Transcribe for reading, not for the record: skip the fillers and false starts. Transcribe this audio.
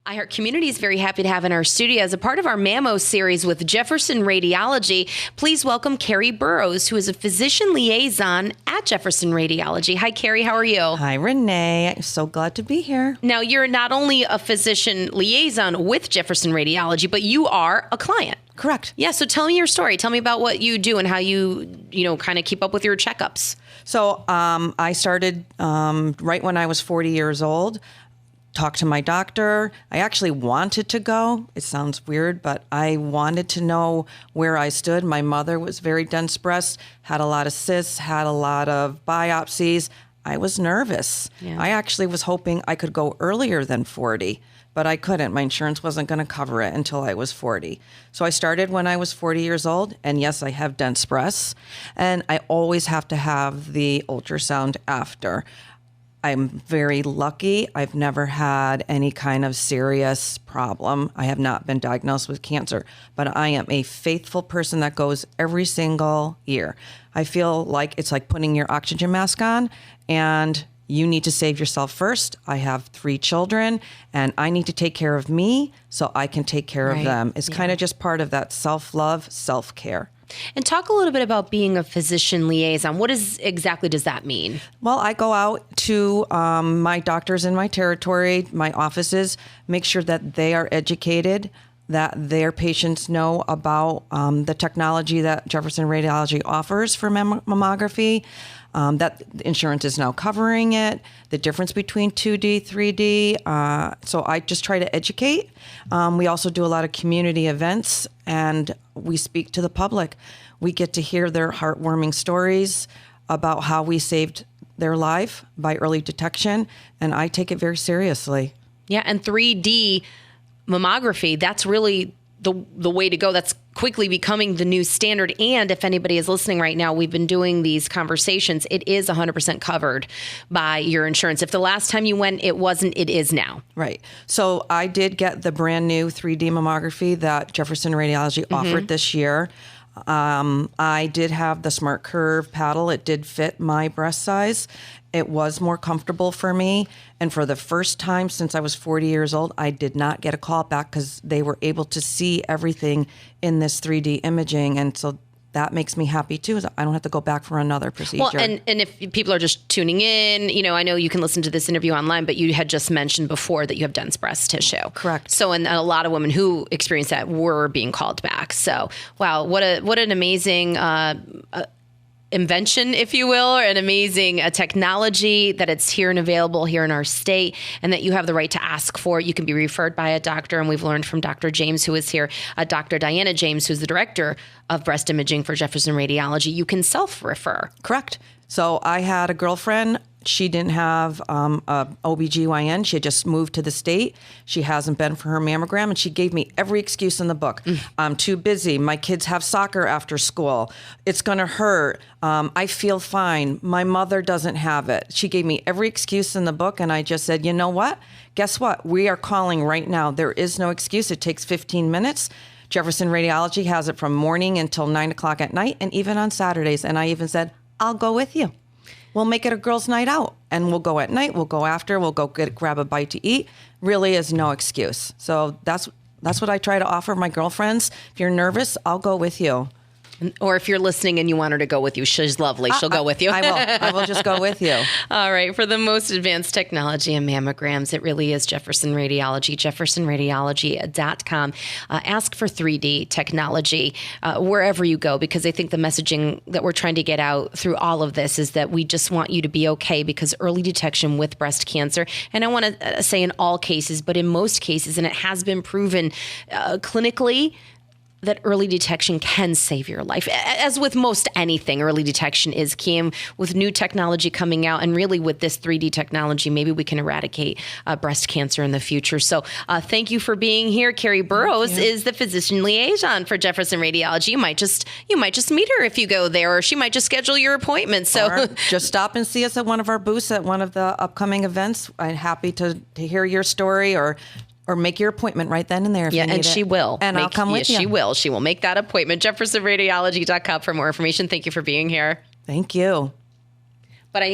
iHeart Community is very happy to have in our studio as a part of our Mammo Series with Jefferson Radiology. Please welcome Kerry Burrows, who is a physician liaison at Jefferson Radiology. Hi, Kerry. How are you? Hi, Renee. I'm so glad to be here. Now, you're not only a physician liaison with Jefferson Radiology, but you are a client. Correct. Yeah. So tell me your story. Tell me about what you do and how you kind of keep up with your checkups. So I started right when I was 40 years old. Talked to my doctor. I actually wanted to go. It sounds weird, but I wanted to know where I stood. My mother was very dense breast, had a lot of cysts, had a lot of biopsies. I was nervous. Yeah. I actually was hoping I could go earlier than 40, but I couldn't. My insurance wasn't going to cover it until I was 40. So I started when I was 40 years old, and yes, I have dense breasts, and I always have to have the ultrasound after. I'm very lucky. I've never had any kind of serious problem. I have not been diagnosed with cancer, but I am a faithful person that goes every single year. I feel like it's like putting your oxygen mask on, and you need to save yourself first. I have 3 children, and I need to take care of me so I can take care of them. It's kind of just part of that self-love, self-care. And talk a little bit about being a physician liaison. What exactly does that mean? Well, I go out to my doctors in my territory, my offices, make sure that they are educated, that their patients know about the technology that Jefferson Radiology offers for mammography, that insurance is now covering it, the difference between 2D, 3D. So I just try to educate. We also do a lot of community events, and we speak to the public. We get to hear their heartwarming stories about how we saved their life by early detection, and I take it very seriously. Yeah, and 3D mammography, that's really the way to go. That's quickly becoming the new standard. And if anybody is listening right now, we've been doing these conversations. It is 100% covered by your insurance. If the last time you went, it wasn't, it is now. Right. So I did get the brand new 3D mammography that Jefferson Radiology offered this year. I did have the Smart Curve paddle. It did fit my breast size. It was more comfortable for me. And for the first time since I was 40 years old, I did not get a call back because they were able to see everything in this 3D imaging. And so that makes me happy too, is I don't have to go back for another procedure. Well, and if people are just tuning in, I know you can listen to this interview online, but you had just mentioned before that you have dense breast tissue. Correct. So, and a lot of women who experienced that were being called back. So, wow, what an amazing invention, if you will, or an amazing technology that it's here and available here in our state, and that you have the right to ask for it. You can be referred by a doctor, and we've learned from Dr. James, who is here, Dr. Diana James, who's the director of breast imaging for Jefferson Radiology. You can self-refer. Correct. So I had a girlfriend. She didn't have a OBGYN. She had just moved to the state. She hasn't been for her mammogram, and she gave me every excuse in the book. I'm too busy. My kids have soccer after school. It's going to hurt. I feel fine. My mother doesn't have it. She gave me every excuse in the book, and I just said, you know what? Guess what? We are calling right now. There is no excuse. It takes 15 minutes. Jefferson Radiology has it from morning until 9 o'clock at night, and even on Saturdays. And I even said, I'll go with you. We'll make it a girls' night out, and we'll go at night. We'll go after. We'll go grab a bite to eat. Really is no excuse. So that's what I try to offer my girlfriends. If you're nervous, I'll go with you. Or if you're listening and you want her to go with you, she's lovely. She'll go with you. I will. I will just go with you. All right. For the most advanced technology in mammograms, it really is Jefferson Radiology, jeffersonradiology.com. Ask for 3D technology wherever you go, because I think the messaging that we're trying to get out through all of this is that we just want you to be okay, because early detection with breast cancer, and I want to say in all cases, but in most cases, and it has been proven clinically, that early detection can save your life. As with most anything, early detection is key. And with new technology coming out, and really with this 3D technology, maybe we can eradicate breast cancer in the future. So thank you for being here. Kerry Burrows is the physician liaison for Jefferson Radiology. You might just meet her if you go there, or she might just schedule your appointment. So or just stop and see us at one of our booths at one of the upcoming events. I'm happy to hear your story, or make your appointment right then and there. If you need and it. she will. And I'll come with you. She will. She will make that appointment. jeffersonradiology.com for more information. Thank you for being here. Thank you.